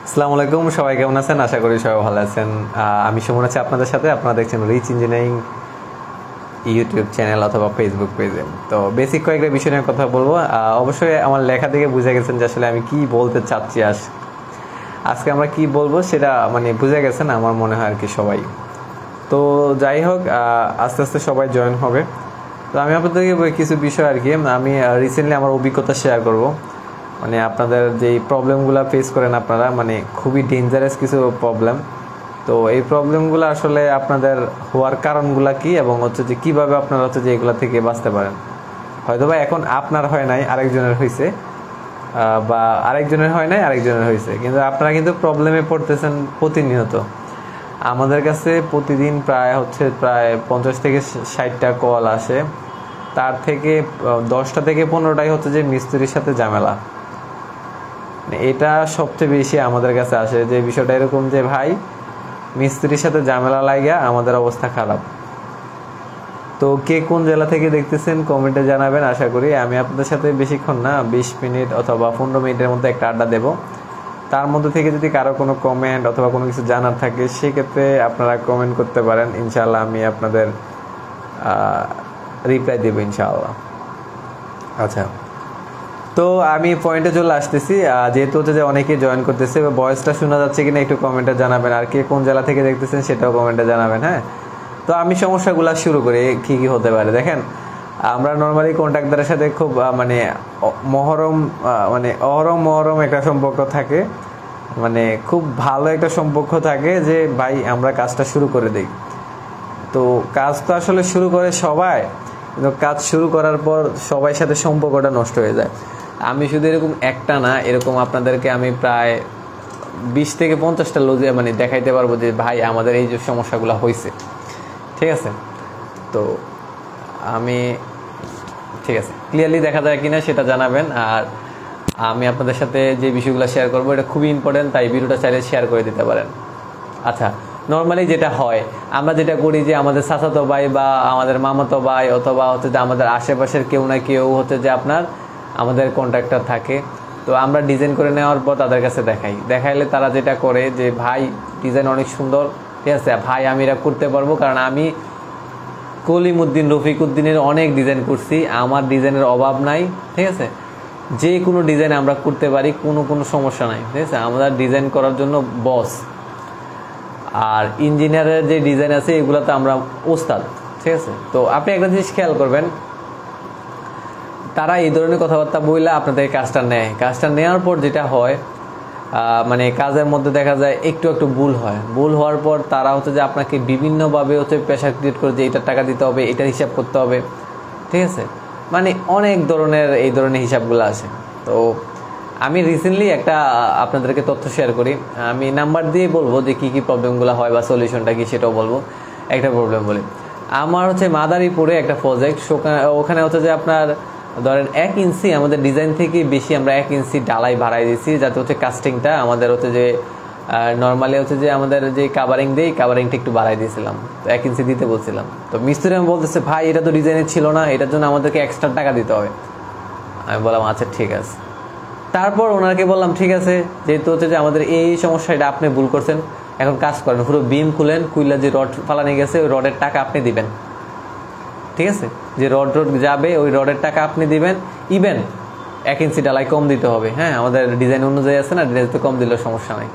আসসালামু আলাইকুম, সবাই কেমন আছেন? আশা করি সবাই ভালো আছেন। আমি সুমন আছি আপনাদের সাথে। আপনারা দেখছেন রিচ ইঞ্জিনিয়ারিং ইউটিউব চ্যানেল অথবা ফেসবুক পেজে। তো বেসিক কয়েকটা বিষয় নিয়ে কথা বলবো। অবশ্যই আমার লেখা থেকে বুঝে গেছেন যে আসলে আমি কি বলতে চাচ্ছি। আজকে আমরা কি বলবো সেটা বুঝে গেছেন আমার মনে হয় আর কি সবাই। তো যাই হোক, আস্তে আস্তে সবাই জয়েন হবে। তো আমি আপনাদেরকে কিছু বিষয় আর কি আমি রিসেন্টলি আমার অভিজ্ঞতা শেয়ার করব। আপনাদের যেই প্রবলেমগুলো ফেস করেন আপনারা, খুবই ডেঞ্জারাস কিছু প্রবলেম। তো এই প্রবলেমগুলো আসলে আপনাদের হওয়ার কারণগুলো কি, এবং যে কীভাবে আপনারা যে এগুলো থেকে বাঁচতে পারেন। হয়তো বা এখন আপনার হয় নাই, আরেকজনের হয়েছে, বা আরেকজনের হয় নাই, আরেকজনের হয়েছে, কিন্তু আপনারা কিন্তু প্রবলেমে পড়তেছেন প্রতিনিয়ত। আমাদের কাছে প্রতিদিন প্রায় 50 থেকে 60টা কল আসে। তার থেকে 10টা থেকে 15টাই যে মিস্ত্রির সাথে ঝামেলা। এটা সবচেয়ে বেশি আমাদের কাছে আসে, যে বিষয়টা এরকম যে ভাই মিস্ত্রির সাথে ঝামেলা লাগিয়া আমাদের অবস্থা খারাপ। তো কে কোন জেলা থেকে দেখতেছেন কমেন্টে জানাবেন। আশা করি আমি আপনাদের সাথে বেশিক্ষণ না, 20 মিনিট অথবা 15 মিনিটের মধ্যে একটা আড্ডা দেব। তার মধ্যে থেকে যদি কারো কোনো কমেন্ট অথবা কোনো কিছু জানার থাকে সেক্ষেত্রে আপনারা কমেন্ট করতে পারেন। ইনশাআল্লাহ আমি আপনাদের রিপ্লাই দেব ইনশাআল্লাহ। আচ্ছা, তো আমি পয়েন্টে চলে আসতেছি। যেহেতু যে অনেকে জয়েন করতেছে, ভয়েসটা শোনা যাচ্ছে কিনা একটু কমেন্টে জানাবেন। আর কে কোন জেলা থেকে দেখতেছেন সেটাও কমেন্টে জানাবেন। হ্যাঁ, তো আমি সমস্যাগুলো শুরু করি কি কি হতে পারে। দেখেন, আমরা নর্মালি কন্ট্রাক্টরের সাথে খুব অহরম একটা সম্পর্ক থাকে, খুব ভালো একটা সম্পর্ক থাকে যে ভাই আমরা কাজটা শুরু করে দিই। তো কাজ তো আসলে শুরু করে সবাই, কিন্তু কাজ শুরু করার পর সবাই সাথে সম্পর্কটা নষ্ট হয়ে যায়। আমি শুধু এরকম একটা না, এরকম আপনাদেরকে আমি প্রায় 20 থেকে 50টা লজে দেখাইতে পারবো যে ভাই আমাদের এই যে সমস্যাগুলো হয়েছে। ঠিক আছে, তো ঠিক আছে, ক্লিয়ারলি দেখা যায় কিনা সেটা জানাবেন। আর আমি আপনাদের সাথে যে বিষয়গুলো শেয়ার করবো এটা খুবই ইম্পর্টেন্ট, তাই ভিডিওটা চাইলে শেয়ার করে দিতে পারেন। আচ্ছা, নর্মালি যেটা হয়, আমরা যেটা করি যে আমাদের চাচাতো ভাই বা আমাদের মামাতো ভাই অথবা যে আমাদের আশেপাশের কেউ না কেউ যে আমাদের কন্ট্রাক্টর থাকে। তো আমরা ডিজাইন করে নেওয়ার পর তাদের কাছে দেখাইলে তারা যেটা করে যে ভাই ডিজাইন অনেক সুন্দর, ঠিক আছে ভাই আমি এটা করতে পারবো, কারণ আমি কলিমউদ্দিন রফিকউদ্দিনের অনেক ডিজাইন করছি, আমার ডিজাইনের অভাব নাই। ঠিক আছে, যে কোনো ডিজাইন আমরা করতে পারি, কোনো সমস্যা নাই। ঠিক আছে, আমরা ডিজাইন করার জন্য বস। আর ইঞ্জিনিয়ারের যে ডিজাইন আছে এগুলোতে আমরা ওস্তাদ। ঠিক আছে, তো আপনি একটা জিনিস খেয়াল করবেন, তারা এই ধরনের কথাবার্তা বললে আপনাদের কাজটা নেওয়ার পর যেটা হয়, কাজের মধ্যে দেখা যায় একটু ভুল হওয়ার পর তারা যে আপনাকে বিভিন্নভাবে প্রেশার ক্রিয়েট করে যে এটার টাকা দিতে হবে, এটার হিসাব করতে হবে। ঠিক আছে, অনেক ধরনের এই ধরনের হিসাবগুলো আসে। তো আমি রিসেন্টলি একটা আপনাদেরকে তথ্য শেয়ার করি। আমি নাম্বার দিয়ে বলবো যে কি প্রবলেমগুলো হয় বা সলিউশনটা কি সেটাও বলবো। একটা প্রবলেম বলি, আমার মাদারীপুরে একটা প্রজেক্ট, ওখানে যে আপনার ধরেন 1 ইঞ্চি আমাদের ডিজাইন থেকে বেশি আমরা 1 ইঞ্চি ডালাই বাড়াই দিয়েছি, যাতে কাস্টিংটা আমাদের যে নর্মালি যে আমাদের যে কাভারিংটা একটু বাড়াই দিয়েছিলাম। তো 1 ইঞ্চি দিতে বলছিলাম। তো মিস্ত্রি আমি বলতেছে ভাই এটা তো ডিজাইনে ছিল না, এটার জন্য আমাদেরকে এক্সট্রা টাকা দিতে হবে। আমি বললাম আচ্ছা ঠিক আছে। তারপর ওনাকে বললাম ঠিক আছে, যেহেতু যে আমাদের এই সমস্যা, এটা আপনি ভুল করছেন, এখন কাজ করেন, পুরো বিম খুললে যে রড ফালানো গেছে ওই রডের টাকা আপনি দিবেন। ঠিক আছে, যে রড যাবে ওই রডের টাকা আপনি দিবেন। ইভেন 1 ইঞ্চি ডালাই কম দিতে হবে। হ্যাঁ, আমাদের ডিজাইন অনুযায়ী আছে না, ডিজাইন তো কম দিলেও সমস্যা নাই।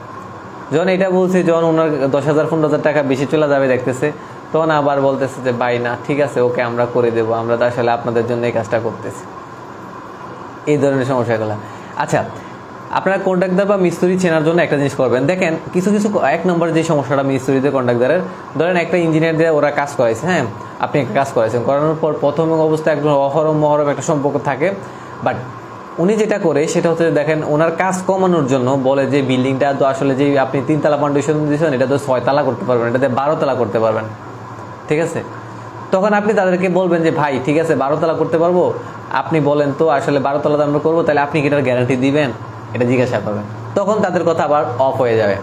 যখন এটা বলছি, যখন ওনার 10,000 15,000 টাকা বেশি চলে যাবে দেখতেছে, তখন আবার বলতেছে যে ভাই না ঠিক আছে, ওকে আমরা করে দেবো, আমরা তো আসলে আপনাদের জন্য এই কাজটা করতেছি। এই ধরনের সমস্যাগুলো। আচ্ছা, আপনারা কন্ট্রাক্টর বা মিস্ত্রি চেনার জন্য একটা জিনিস করবেন। দেখেন, কিছু 1 নম্বর যে সমস্যাটা মিস্ত্রিদের কন্ট্রাক্টরের, ধরেন একটা ইঞ্জিনিয়ার দিয়ে ওরা কাজ করাইছে। হ্যাঁ, আপনি একটা কাজ করাইছেন, করানোর পর প্রথম অবস্থায় একদম মহরম একটা সম্পর্ক থাকে। বাট উনি যেটা করে সেটা দেখেন, ওনার কাজ কমানোর জন্য বলে যে বিল্ডিংটা তো আসলে যে আপনি 3 তলা ফাউন্ডেশন দিয়েছেন, এটা তো 6 তলা করতে পারবেন, এটাতে 12 তলা করতে পারবেন। ঠিক আছে, তখন আপনি তাদেরকে বলবেন যে ভাই ঠিক আছে 12 তলা করতে পারবো, আপনি বলেন তো আসলে 12 তলা আমরা করবো, তাহলে আপনি কি এটার গ্যারান্টি দিবেন, এটা জিজ্ঞাসা করবেন। তখন তাদের কথা আবার অফ হয়ে যাবে।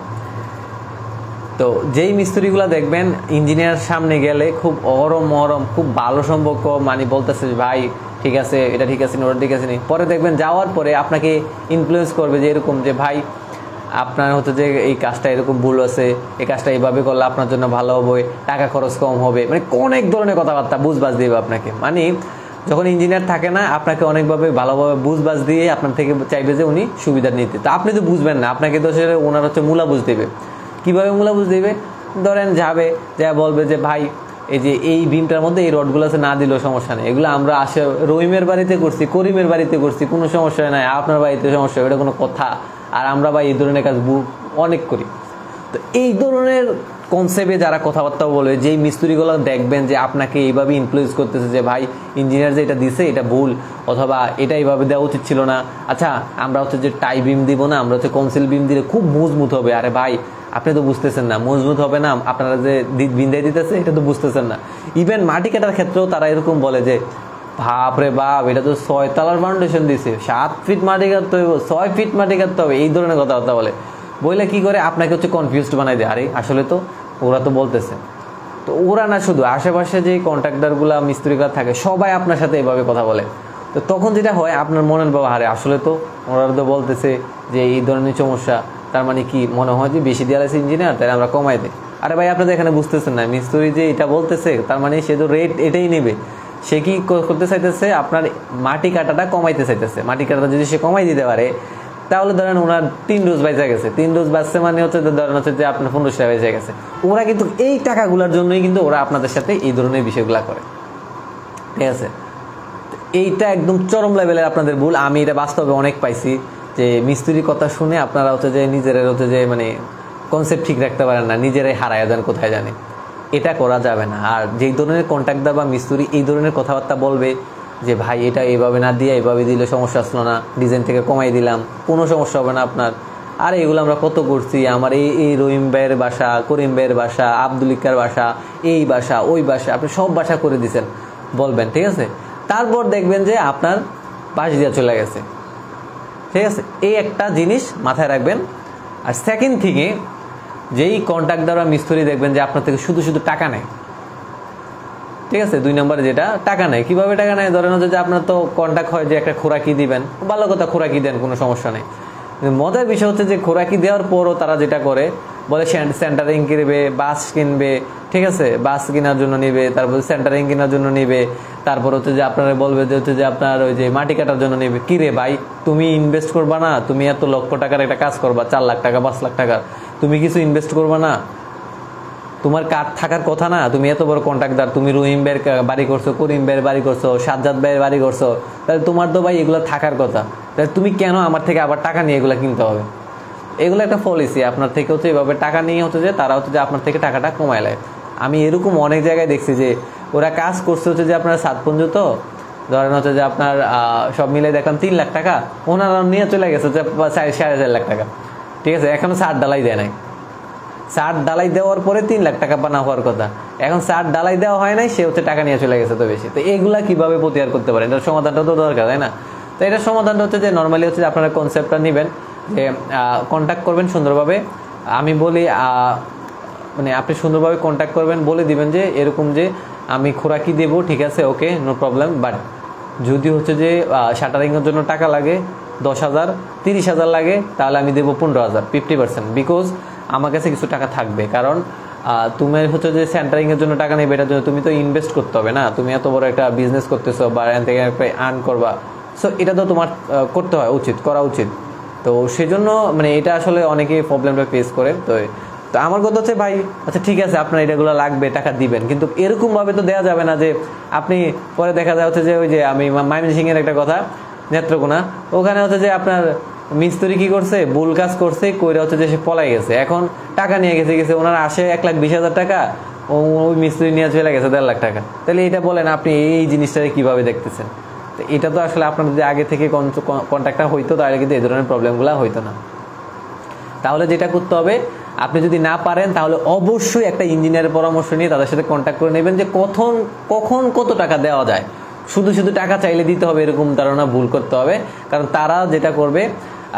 তো যেই মিস্ত্রিগুলো দেখবেন ইঞ্জিনিয়ার সামনে গেলে খুব মহরম খুব ভালো সম্পর্ক, বলতেছে ভাই ঠিক আছে, এটা ঠিক আছে, ওটা ঠিক আছে নি, পরে দেখবেন যাওয়ার পরে আপনাকে ইনফ্লুয়েন্স করবে যে এরকম যে ভাই আপনার হচ্ছে যে এই কাজটা এরকম ভুল আছে, এই কাজটা এইভাবে করলে আপনার জন্য ভালো হবে, টাকা খরচ কম হবে, মানে অনেক ধরনের কথাবার্তা বুঝবাজ দিবে আপনাকে। মানে যখন ইঞ্জিনিয়ার থাকে না, আপনাকে অনেকভাবে ভালোভাবে বুঝবাজ দিয়ে আপনার থেকে চাইবে যে উনি সুবিধা নিতে। তো আপনি তো বুঝবেন না, আপনাকে তো আসলে ওনার হচ্ছে মূলা বুঝ দেবে। কীভাবে মূলা বুঝ দেবে? ধরেন যাবে, যা বলবে যে ভাই এই যে এই বিমটার মধ্যে এই রডগুলো আছে, না দিলেও সমস্যা নেই, এগুলো আমরা আসে রহিমের বাড়িতে করছি, করিমের বাড়িতে করছি, কোনো সমস্যা নাই, আপনার বাড়িতে সমস্যা, এটা কোনো কথা? আর আমরা ভাই এই ধরনের কাজ অনেক করি। তো এই ধরনের কনসেপ্টে যারা কথাবার্তা বলে, যেই মিস্ত্রিগুলো দেখবেন যে আপনাকে এইভাবে ইনফ্লুয়েন্স করতেছে যে ভাই ইঞ্জিনিয়ার যে এটা দিছে এটা ভুল, অথবা এটা এইভাবে দেওয়া উচিত ছিল না, আচ্ছা আমরা হচ্ছে যে টাই বিম দিব না, আমরা হচ্ছে কনসিল বিম দিলে খুব মজবুত হবে। আরে ভাই আপনি তো বুঝতেছেন না, মজবুত হবে না, আপনারা যে বিন্দাই দিতেছে এটা তো বুঝতেছেন না। ইভেন মাটি কাটার ক্ষেত্রেও তারা এরকম বলে যে বাপ রে বাপ, এটা তো 6 তলার ফাউন্ডেশন দিছে, 7 ফিট মাটি কাটতে হবে, 6 ফিট মাটি কাটতে হবে, এই ধরনের কথাবার্তা বলে। বইলে কি করে আপনাকে হচ্ছে কনফিউজড বানাই দেয়। আরে আসলে তো ওরা তো বলতেছে। তো ওরা না, শুধু আশেপাশে যে কন্ট্রাক্টরগুলা মিস্ত্রিগুলা থাকে সবাই আপনার সাথে এভাবে কথা বলে। তো তখন যেটা হয় আপনার মনের বাবা, আরে আসলে তো ওরা তো বলতেছে যে এই ধরনের সমস্যা, তার মানে কি মনে হয় যে বেশি দেওয়া আছে ইঞ্জিনিয়ার, তাই আমরা কমাই দিই। আরে ভাই আপনাদের এখানে বুঝতেছেন না, মিস্ত্রি যে এটা বলতেছে তার মানে সে তো রেট এটাই নেবে। সে কি করতে চাইতেছে? আপনার মাটি কাটাটা কমাইতে চাইতেছে। মাটি কাটাটা যদি সে কমাই দিতে পারে, তাহলে ধরেন ওনার 3 ডোজ বেঁচে গেছে। 3 ডোজ বাঁচছে মানে হচ্ছে ধরেন হচ্ছে যে আপনার 1500 টাকা বেঁচে গেছে। ওরা কিন্তু এই টাকাগুলোর জন্যই কিন্তু ওরা আপনাদের সাথে এই ধরনের বিষয়গুলো করে, ঠিক আছে? এইটা একদম চরম লেভেলের আপনাদের ভুল। আমি এটা বাস্তবে অনেক পাইছি যে মিস্ত্রির কথা শুনে আপনারা হচ্ছে যে নিজেরা হচ্ছে যে মানে কনসেপ্ট ঠিক রাখতে পারেন না, নিজেরাই হারায় যান কোথায় জানে। এটা করা যাবে না। আর যেই ধরনের কন্ট্রাক্টর বা মিস্ত্রি এই ধরনের কথাবার্তা বলবে যে ভাই এটা এইভাবে না দিয়ে এইভাবে দিলে সমস্যা আসলো না, ডিজাইন থেকে কমাই দিলাম, কোনো সমস্যা হবে না আপনার, আর এগুলো আমরা কত করছি, আমার এই রহিম ভাইয়ের বাসা, করিম ভাইয়ের বাসা, আব্দুল ইক্কার বাসা, এই বাসা ওই বাসা, আপনি সব বাসা করে দিয়েছেন বলবেন, ঠিক আছে? তারপর দেখবেন যে আপনার বাস দিয়ে চলে গেছে, ঠিক আছে? এই একটা জিনিস মাথায় রাখবেন। আর সেকেন্ড থিংয়ে, যেই কন্ট্রাক্টর বা মিস্ত্রি দেখবেন যে আপনার থেকে শুধু শুধু টাকা নেয়, ঠিক আছে? 2 নম্বরে যেটা টাকা নেয়। কিভাবে টাকা নেয়? ধরেন হচ্ছে যে আপনার তো কন্ট্রাক্ট হয় যে একটা খোরাকি দিবেন, ভালো কথা, খোরাকি দেন, কোনো সমস্যা নেই। মজার বিষয় হচ্ছে যে খোরাকি দেওয়ার পরও তারা যেটা করে বলে সেন্টারিং কিনবে, বাস কিনবে, ঠিক আছে? বাস কেনার জন্য নিবে, তারপর সেন্টারিং কেনার জন্য নিবে, তারপর হচ্ছে যে আপনারা বলবে যে হচ্ছে যে আপনার ওই যে মাটি কাটার জন্য নিবে। কি রে ভাই, তুমি ইনভেস্ট করবা না? তুমি এত লক্ষ টাকার একটা কাজ করবা, 4 লাখ টাকা 5 লাখ টাকার, তুমি কিছু ইনভেস্ট করবা না? তোমার কাঠ থাকার কথা না? তুমি এত বড় কন্ট্রাক্টর, তুমি রহিম ভাইয়ের বাড়ি করছো, করিম ভাইয়ের বাড়ি করছো, সাজ্জাদ ভাইয়ের বাড়ি করছো, তাহলে তোমার তো ভাই এগুলো থাকার কথা। তাহলে তুমি কেন আমার থেকে আবার টাকা নিয়ে এগুলো কিনতে হবে? এগুলো একটা পলিসি। আপনার থেকে হচ্ছে এভাবে টাকা নিয়ে হচ্ছে যে তারা হচ্ছে যে আপনার থেকে টাকাটা কমায় নেয়। আমি এরকম অনেক জায়গায় দেখছি যে ওরা কাজ করছে হচ্ছে যে আপনার 7 পর্যন্ত, ধরেন হচ্ছে যে আপনার সব মিলে দেখলাম 3 লাখ টাকা, ওনারা নিয়ে চলে গেছে যে 4.5 লাখ টাকা, ঠিক আছে? এখনো 7 ডালাই দেয় নাই। 7 ডালাই দেওয়ার পরে 3 লাখ টাকা বানা হওয়ার কথা, এখন 7 ডালাই দেওয়া হয় নাই, সে হচ্ছে টাকা নিয়ে চলে গেছে। তো বেশি তো এগুলা কিভাবে প্রতিকার করতে পারেন? এটার সমাধানটা তো দরকার, তাই না? তো এটার সমাধানটা হচ্ছে যে নর্মালি হচ্ছে যে আপনারা কনসেপ্টটা নেবেন, যে কন্ট্যাক্ট করবেন সুন্দরভাবে। আমি বলি মানে আপনি সুন্দরভাবে কন্ট্যাক্ট করবেন, বলে দিবেন যে এরকম যে আমি খোরাকি দেবো, ঠিক আছে, ওকে, নো প্রবলেম, বাট যদি হচ্ছে যে শাটারিংয়ের জন্য টাকা লাগে 10,000 30,000 লাগে, তাহলে আমি দেবো 15,000, 50%, বিকজ আমার কাছে কিছু টাকা থাকবে। কারণ তুমি হচ্ছে যে সেন্টারিংয়ের জন্য টাকা নেবে, এটার জন্য তুমি তো ইনভেস্ট করতে হবে না, তুমি এত বড় একটা বিজনেস করতেছো বা এখান থেকে একটা আর্ন করবা, সো এটা তো তোমার করতে হয়, করা উচিত। তো সেজন্য মানে এটা আসলে অনেকেই প্রবলেমটা ফেস করে। তো আমার কথা হচ্ছে ভাই, আচ্ছা ঠিক আছে আপনার এটাগুলো লাগবে, টাকা দিবেন, কিন্তু এরকম ভাবে তো দেওয়া যাবে না যে আপনি পরে দেখা যায় হচ্ছে যে ওই যে আমি ময়মনসিংহের একটা কথা, নেত্রকোনা, ওখানে হচ্ছে যে আপনার মিস্ত্রি কি করছে, ভুল কাজ করছে, কইরা হচ্ছে যে সে পলাই গেছে, এখন টাকা নিয়ে গেছে ওনার আসে 1,20,000 টাকা, ওই মিস্ত্রি নিয়ে চলে গেছে 1.5 লাখ টাকা। তাহলে এটা বলেন আপনি এই জিনিসটাকে কিভাবে দেখতেছেন? তো এটা তো আসলে আপনার যদি আগে থেকে কন্ট্যাক্টটা হইতো, তাহলে কিন্তু এই ধরনের প্রবলেমগুলো হইতো না। তাহলে যেটা করতে হবে, আপনি যদি না পারেন তাহলে অবশ্যই একটা ইঞ্জিনিয়ারের পরামর্শ নিয়ে তাদের সাথে কন্ট্যাক্ট করে নেবেন যে কখন কত টাকা দেওয়া যায়। শুধু শুধু টাকা চাইলে দিতে হবে এরকম ধারণা ভুল করতে হবে। কারণ তারা যেটা করবে,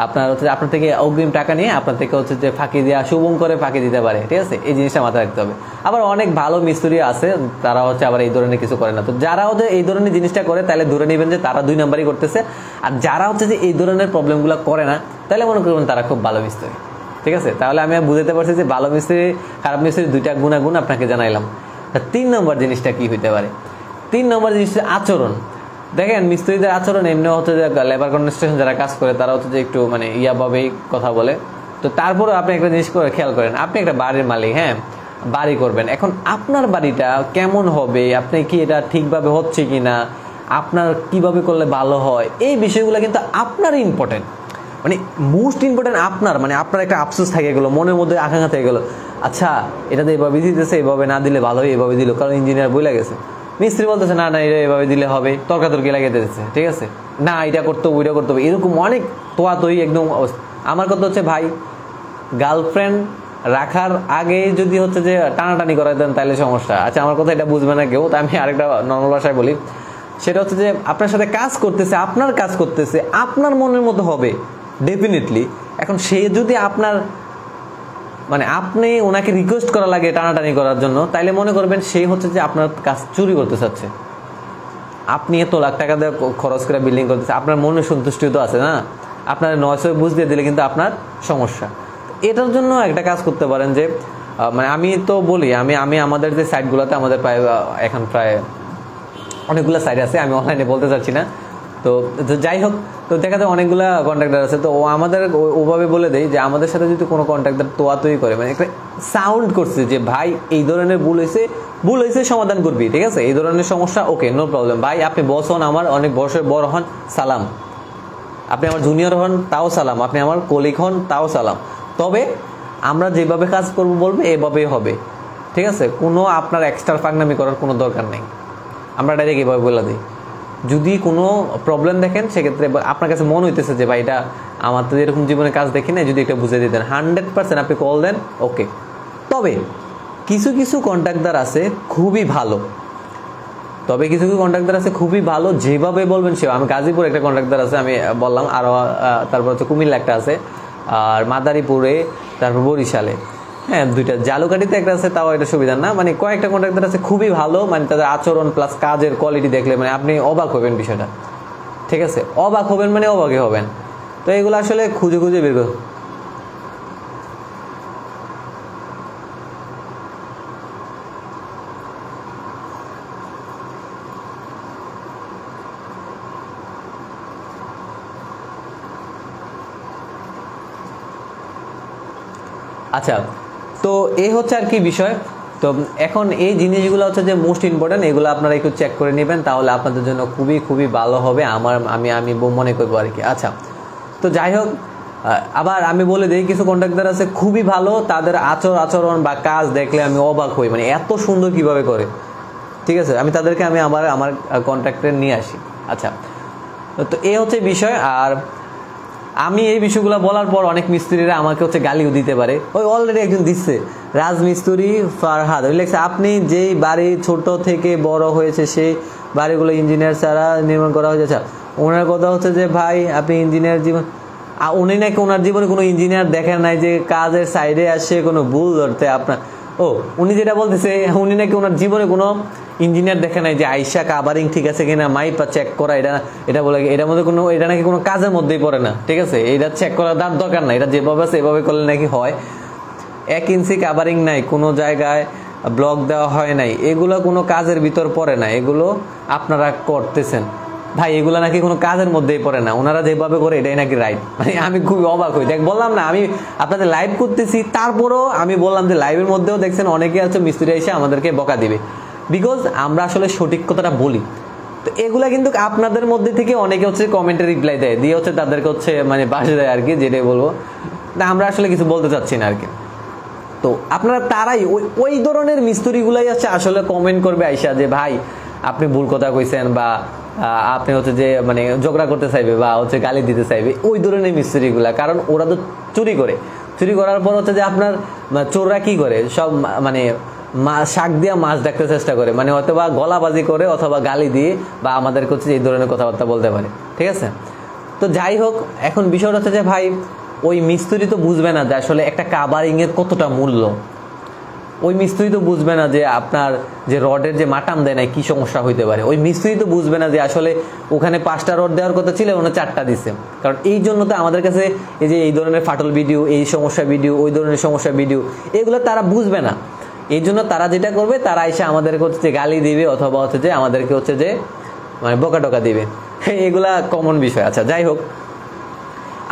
আপনার হচ্ছে আপনার থেকে অগ্রিম টাকা নিয়ে আপনার থেকে হচ্ছে যে ফাঁকি দেওয়া, শুভম করে ফাঁকি দিতে পারে, ঠিক আছে? এই জিনিসটা মাথায় রাখতে হবে। আবার অনেক ভালো মিস্ত্রি আছে, তারা হচ্ছে আবার এই ধরনের কিছু করে না। তো যারা হচ্ছে এই ধরনের জিনিসটা করে, তাহলে ধরে নেবেন যে তারা 2 নাম্বারই করতেছে। আর যারা হচ্ছে যে এই ধরনের প্রবলেমগুলো করে না, তাহলে মনে করবেন তারা খুব ভালো মিস্ত্রি। ঠিক আছে, তাহলে আমি বুঝতে পারছি যে ভালো মিস্ত্রি খারাপ মিস্ত্রি দুইটা গুণাগুণ আপনাকে জানাইলাম। 3 নম্বর জিনিসটা কি হইতে পারে? 3 নম্বর জিনিসটা আচরণ। দেখেন মিস্ত্রিদের আচরণ এমনি হচ্ছে যে লেবার কনস্ট্রাকশন যারা কাজ করে তারা হচ্ছে যে একটু মানে ইয়াভাবেই কথা বলে। তো তারপরে আপনি একটা জিনিস করে খেয়াল করেন, আপনি একটা বাড়ির মালিক, হ্যাঁ বাড়ি করবেন, এখন আপনার বাড়িটা কেমন হবে, আপনি কি এটা ঠিকভাবে হচ্ছে কিনা, আপনার কিভাবে করলে ভালো হয়, এই বিষয়গুলো কিন্তু আপনার ইম্পর্টেন্ট, মানে মোস্ট ইম্পর্টেন্ট আপনার, মানে আপনার একটা আফসোস থেকে গেলো, মনের মধ্যে আকাঙ্ক্ষা থেকে গেলো, আচ্ছা এটা তো এভাবে দিতেছে, এভাবে না দিলে ভালো হয়, এভাবে দিল, কারণ ইঞ্জিনিয়ার বই লাগেছে। মিস্ত্রি বলতেছে না না এটা এভাবে দিলে হবে, তর্কাতর্কি লাগিয়ে দিতেছে, ঠিক আছে, না এটা করতে হবে ওইটা করতে হবে, এরকম অনেক তোয়াতই একদম। আমার কথা হচ্ছে ভাই, গার্লফ্রেন্ড রাখার আগে যদি হচ্ছে যে টানাটানি করাই দেন তাহলে সমস্যা। আচ্ছা আমার কথা এটা বুঝবে না কেউ, তাই আমি আরেকটা নর্মাল ভাষায় বলি, সেটা হচ্ছে যে আপনার সাথে কাজ করতেছে, আপনার কাজ করতেছে, আপনার মনের মতো হবে ডেফিনেটলি। এখন সে যদি আপনার মানে আপনি ওনাকে রিকোয়েস্ট করা লাগে টানাটানি করার জন্য, তাইলে মনে করবেন সে হচ্ছে যে আপনার কাজ চুরি করতে চাচ্ছে। আপনি এত লাখ টাকা দিয়ে খরচ করে বিল্ডিং করতেছে, আপনার মনে সন্তুষ্টি তো আছে না, আপনার 900 বুঝ দিয়ে দিলে কিন্তু আপনার সমস্যা। এটার জন্য একটা কাজ করতে পারেন যে মানে আমি তো বলি, আমি আমাদের যে সাইটগুলোতে আমাদের প্রায় এখন প্রায় অনেকগুলো সাইট আছে, আমি অনলাইনে বলতে চাচ্ছি না, তো যাই হোক, তো দেখা যায় অনেকগুলো কন্ট্রাক্টর আছে, তো ও আমাদের ওভাবে বলে দেয় যে আমাদের সাথে যদি কোনো কন্ট্রাক্টর তোয়াতই করে, মানে একটা সাউন্ড করছে যে ভাই এই ধরনের ভুল হয়েছে সমাধান করবি, ঠিক আছে, এই ধরনের সমস্যা, ওকে নো প্রবলেম ভাই, আপনি বস হন, আমার অনেক বয়সে বড় হন, সালাম, আপনি আমার জুনিয়র হন তাও সালাম, আপনি আমার কলিগ হন তাও সালাম, তবে আমরা যেভাবে কাজ করবো বলবে এভাবেই হবে, ঠিক আছে, কোনো আপনার এক্সট্রা ফাঁকনামি করার কোনো দরকার নেই, আমরা ডাইরেক্ট এভাবে বলে দিই। যদি কোনো প্রবলেম দেখেন সেক্ষেত্রে আপনার কাছে মনে হইতেছে যে ভাই এটা আমার তো এরকম জীবনে কাজ দেখি না, যদি এটা বুঝে দিতেন 100% আপনি কল দেন, ওকে। তবে কিছু কিছু কন্ট্রাক্টর আছে খুবই ভালো, খুবই ভালো, যেভাবে বলবেন সে, আমি গাজীপুরে একটা কন্ট্রাক্টর আছে আমি বললাম, আর তারপর হচ্ছে কুমিল্লা একটা আছে, আর মাদারীপুরে, তারপর বরিশালে, হ্যাঁ দুইটা, জালুকাঠিতে একটা আছে, তাও এটা সুবিধা না, মানে কয়েকটা কন্ট্রাক্টর আছে খুবই ভালো, মানে তাদের আচরণ প্লাস কাজের কোয়ালিটি দেখলে মানে আপনি অবাক হবেন বিষয়টা, ঠিক আছে, অবাক হবেন মানে অবাকই হবেন। তো এগুলো আসলে খুঁজে খুঁজে বের করুন। আচ্ছা, তো এই হচ্ছে আর কি বিষয়। তো এখন এই জিনিসগুলো হচ্ছে যে মোস্ট ইম্পর্টেন্ট, এগুলো আপনারা একটু চেক করে নেবেন, তাহলে আপনাদের জন্য খুবই খুবই ভালো হবে, আমি মনে করবো আর কি। আচ্ছা, তো যাই হোক, আবার আমি বলে দিই কিছু কন্ট্রাক্টর আছে খুবই ভালো, তাদের আচরণ বা কাজ দেখলে আমি অবাক হই, মানে এত সুন্দর কিভাবে করে, ঠিক আছে, আমি তাদেরকে আমার কন্ট্রাক্টে নিয়ে আসি। আচ্ছা, তো এই হচ্ছে বিষয়। আর আমি এই বিষয়গুলো বলার পর অনেক মিস্ত্রিরা আমাকে হচ্ছে গালিও দিতে পারে, ওই অলরেডি একজন দিচ্ছে, রাজমিস্ত্রি ফারহাদ লিখছে, আপনি যেই বাড়ি ছোট থেকে বড় হয়েছে সেই বাড়িগুলো ইঞ্জিনিয়ার ছাড়া নির্মাণ করা হয়েছে। আচ্ছা, ওনার কথা হচ্ছে যে ভাই আপনি ইঞ্জিনিয়ার জীবন, উনি নাকি ওনার জীবনে কোনো ইঞ্জিনিয়ার দেখেন নাই যে কাজের সাইডে আসে কোনো ভুল ধরতে আপনার, উনি যেটা বলতেছে উনি নাকি ওনার জীবনে কোনো ইঞ্জিনিয়ার দেখে নাই যে আইসা কাভারিং ঠিক আছে কিনা মাইপা চেক করা, এটা বলে এটার মধ্যে কোনো, এটা নাকি কোনো কাজের মধ্যেই পড়ে না, ঠিক আছে, এটা চেক করার দরকার নাই, এটা যেভাবে আছে এভাবে করলে নাকি হয়। 1 ইঞ্চি কাভারিং নাই, কোনো জায়গায় ব্লক দেওয়া হয় নাই, এগুলো কোনো কাজের ভিতর পড়ে না, এগুলো আপনারা করতেছেন ভাই, এগুলো নাকি কোনো কাজের মধ্যেই পড়ে না, ওনারা যেভাবে করে এটাই নাকি রাইট। মানে আমি খুবই অবাক হই, দেখ বললাম না আমি আপনাদের লাইভ করতেছি, তারপরেও আমি বললাম যে লাইভের মধ্যেও দেখছেন অনেকে আছে মিস্ত্রি এসে আমাদেরকে বকা দিবে, বিকজ আমরা আসলে সঠিক কথাটা বলি। তো এগুলা কিন্তু আপনাদের মধ্যে থেকে অনেকে হচ্ছে কমেন্টে রিপ্লাই দেয়, দিয়ে হচ্ছে তাদেরকে হচ্ছে মানে বাসে দেয় আর কি, যেটাই বলবো না, আমরা আসলে কিছু বলতে চাচ্ছি না আর কি। তো আপনারা তারাই ওই ধরনের মিস্ত্রিগুলাই আছে আসলে কমেন্ট করবে আইসা যে ভাই আপনি ভুল কথা কইছেন, বা আপনি হচ্ছে যে মানে ঝগড়া করতে চাইবে বা হচ্ছে গালি দিতে চাইবে, ওই ধরনের মিস্ত্রিগুলা, কারণ ওরা তো চুরি করার পর হচ্ছে যে আপনার চোররা কি করে সব মানে শাক দিয়ে মাছ ডাকতে চেষ্টা করে, মানে হয়তো বা গলাবাজি করে অথবা গালি দিয়ে বা আমাদেরকে হচ্ছে এই ধরনের কথাবার্তা বলতে পারে, ঠিক আছে। তো যাই হোক, এখন বিষয়টা হচ্ছে যে ভাই ওই মিস্ত্রি তো বুঝবে না যে আসলে একটা কাভারিং এর কতটা মূল্য, ওই মিস্ত্রি তো বুঝবে না যে আপনার যে রডের যে মাটাম দেয় না কি সমস্যা হইতে পারে। ওই মিস্ত্রি তো বুঝবে না যে আসলে ওখানে 5টা রড দেওয়ার কথা ছিল ওখানে 4টা দিছে। কারণ এই জন্য তো আমাদের কাছে এই যে এই ধরনের ফাটল ভিডিও, এই সমস্যা ভিডিও, ওই ধরনের সমস্যা ভিডিও, এগুলো তারা বুঝবে না। এই জন্য তারা যেটা করবে, তারা এসে আমাদেরকে হচ্ছে যে গালি দিবে অথবা হচ্ছে যে আমাদেরকে হচ্ছে যে মানে বোকা টোকা দিবে। এগুলা কমন বিষয়। আচ্ছা, যাই হোক,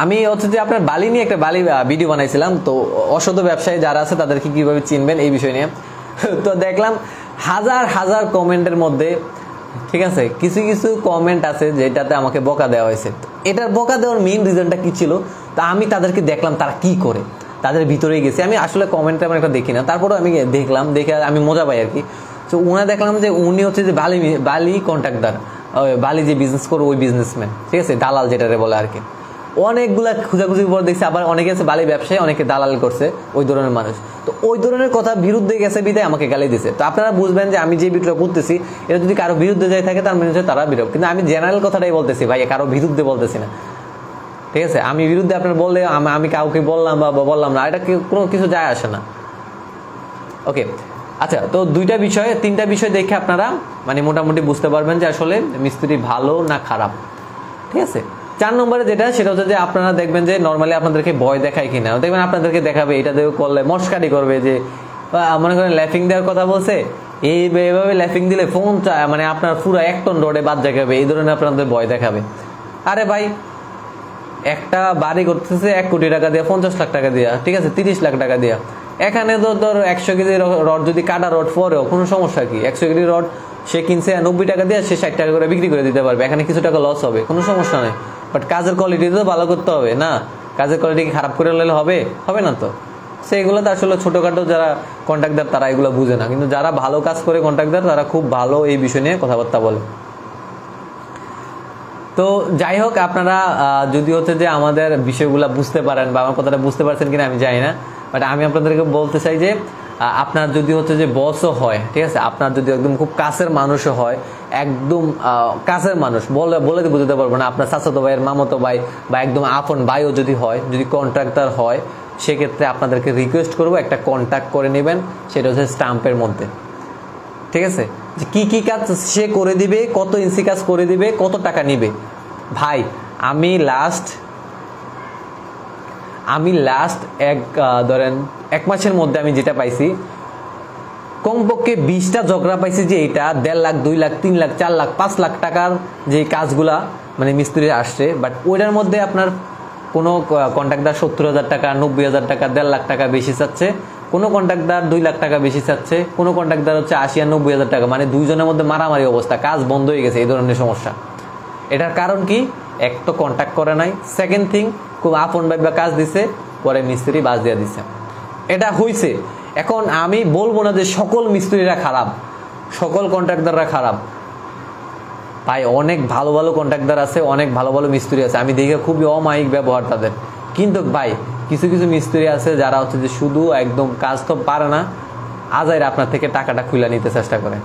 আমি হচ্ছে যে আপনার বালি নিয়ে একটা বালি ভিডিও বানাইছিলাম। তো অসৎ ব্যবসায়ী যারা আছে তাদেরকে কিভাবে চিনবেন এই বিষয় নিয়ে। তো দেখলাম হাজার হাজার কমেন্টের মধ্যে, ঠিক আছে, কিছু কিছু কমেন্ট আছে যেটাতে আমাকে বকা দেওয়া হয়েছে। এটার বকা দেওয়ার মেইন রিজনটা কি ছিল, তা আমি তাদেরকে দেখলাম তারা কি করে, তাদের ভিতরেই গেছি। আমি আসলে কমেন্টটা আমার একটা দেখি না, তারপরেও আমি দেখলাম, দেখে আমি মজা পাই আর কি। তো উনি দেখলাম যে উনি হচ্ছে যে বালি কন্ট্রাক্টর, বালি যে বিজনেস করে ওই বিজনেসম্যান, ঠিক আছে, দালাল যেটারে বলে আর কি। অনেকগুলা খুঁজাখুঁজির পর দেখছি আবার অনেকে আছে বালি ব্যবসায়ী, অনেকে দালাল করছে ওই ধরনের মানুষ। তো ওই ধরনের কথা বিরুদ্ধে গেছে বিদায় আমাকে গালি দিছে। তো আপনারা বুঝবেন যে আমি যে ভিডিওটা করতেছি এটা যদি কারো বিরুদ্ধে যাই থাকে তার মানে হচ্ছে তারা বিরোধ, কিন্তু আমি জেনারেল কথাটাই বলতেছি ভাই, কারো বিরুদ্ধে বলতেছি না, ঠিক আছে। আমি বিরুদ্ধে আপনার বললে আমি কাউকে বললাম বা বললাম না, এটা কোনো কিছু যায় আসে না। ওকে, আচ্ছা, তো 2টা বিষয় 3টা বিষয় দেখে আপনারা মানে মোটামুটি বুঝতে পারবেন যে আসলে মিস্ত্রি ভালো না খারাপ, ঠিক আছে। 4 নম্বরে যেটা, সেটা হচ্ছে যে আপনারা দেখবেন যে নর্মালি আপনাদেরকে ভয় দেখায় কিনা, দেখবেন আপনাদেরকে দেখাবে এটা দিয়ে করলে মস্কারি করবে, যে মনে করেন ল্যাফিং দেওয়ার কথা বলছে, এইভাবে ল্যাফিং দিলে ফোন মানে আপনার পুরো 1 টন রোডে বাদ যাবে, এই ধরনের আপনাদের ভয় দেখাবে। আরে ভাই, একটা বাড়ি করতেছে 1 কোটি টাকা দিয়ে, 50 লাখ টাকা দিয়া, ঠিক আছে, 30 লাখ টাকা দিয়া। এখানে তো তোর 100 কেজি রড যদি কাটা রড পরেও কোনো সমস্যা কি, 100 কেজি রড সে কিনছে 90 টাকা দিয়ে, সে 60 টাকা করে বিক্রি করে দিতে পারবে, এখানে কিছু টাকা লস হবে, কোনো সমস্যা নেই। বাট কাজের কোয়ালিটি তো ভালো করতে হবে না, কাজের কোয়ালিটি খারাপ করে নিলে হবে না তো। সেগুলো তো আসলে ছোটখাটো যারা কন্ট্রাক্টর তারা এগুলো বুঝে না, কিন্তু যারা ভালো কাজ করে কন্ট্রাক্টর তারা খুব ভালো এই বিষয় নিয়ে কথাবার্তা বলে। তো যাই হোক, আপনারা যদি হচ্ছে যে আমাদের বিষয়গুলো বুঝতে পারেন বা আমার কথাটা বুঝতে পারছেন কিনা আমি জানি না, বাট আমি আপনাদেরকে বলতে চাই যে আপনার যদি হচ্ছে যে বসও হয়, ঠিক আছে, আপনার যদি একদম খুব কাছের মানুষও হয়, একদম কাছের মানুষ বলে বুঝতে পারবো না, আপনার চাচাতো ভাইয়ের মামাতো ভাই বা একদম আপন ভাইও যদি হয়, যদি কন্ট্রাক্টর হয়, সেক্ষেত্রে আপনাদেরকে রিকোয়েস্ট করবো একটা কন্ট্যাক্ট করে নেবেন, সেটা হচ্ছে স্টাম্পের মধ্যে, ঠিক আছে, যে কি কাজ সে করে দিবে, কত ইঞ্চি কাজ করে দিবে, কত টাকা নিবে। ভাই আমি লাস্ট ধরেন 1 মাসের মধ্যে আমি যেটা পাইছি, কমপক্ষে 20টা ঝগড়া পাইছি যে এটা 1.5 লাখ 2 লাখ 3 লাখ 4 লাখ 5 লাখ টাকার যে কাজগুলা মানে মিস্ত্রি আসছে, বাট ওইটার মধ্যে আপনার কোনো কন্ট্রাক্টর 70,000 টাকা 90,000 টাকা 1.5 লাখ টাকা বেশি চাচ্ছে, কোনো কন্ট্রাক্টর 2 লাখ টাকা বেশি চাচ্ছে, কোনো কন্ট্রাক্টর হচ্ছে 80 আর 90,000 টাকা, মানে দুইজনের মধ্যে মারামারি অবস্থা, কাজ বন্ধ হয়ে গেছে। এই ধরনের সমস্যা, এটার কারণ কি, এক তো কন্ট্যাক্ট করে নাই, সেকেন্ড থিং খুব আপন ভাইবা কাজ দিছে, পরে মিস্ত্রি বাজ দিয়ে দিছে, এটা হইছে। এখন আমি বলবো না যে সকল মিস্ত্রিরা খারাপ, সকল কন্ট্রাক্টররা খারাপ, ভাই অনেক ভালো ভালো কন্ট্রাক্টর আছে, অনেক ভালো ভালো মিস্ত্রি আছে, আমি দেখে খুবই অমায়িক ব্যবহার তাদের। কিন্তু ভাই কিছু কিছু মিস্ত্রি আছে যারা হচ্ছে যে শুধু একদম কাজ তো পারে না, আজাইর আপনার থেকে টাকাটা খুলে নিতে চেষ্টা করে।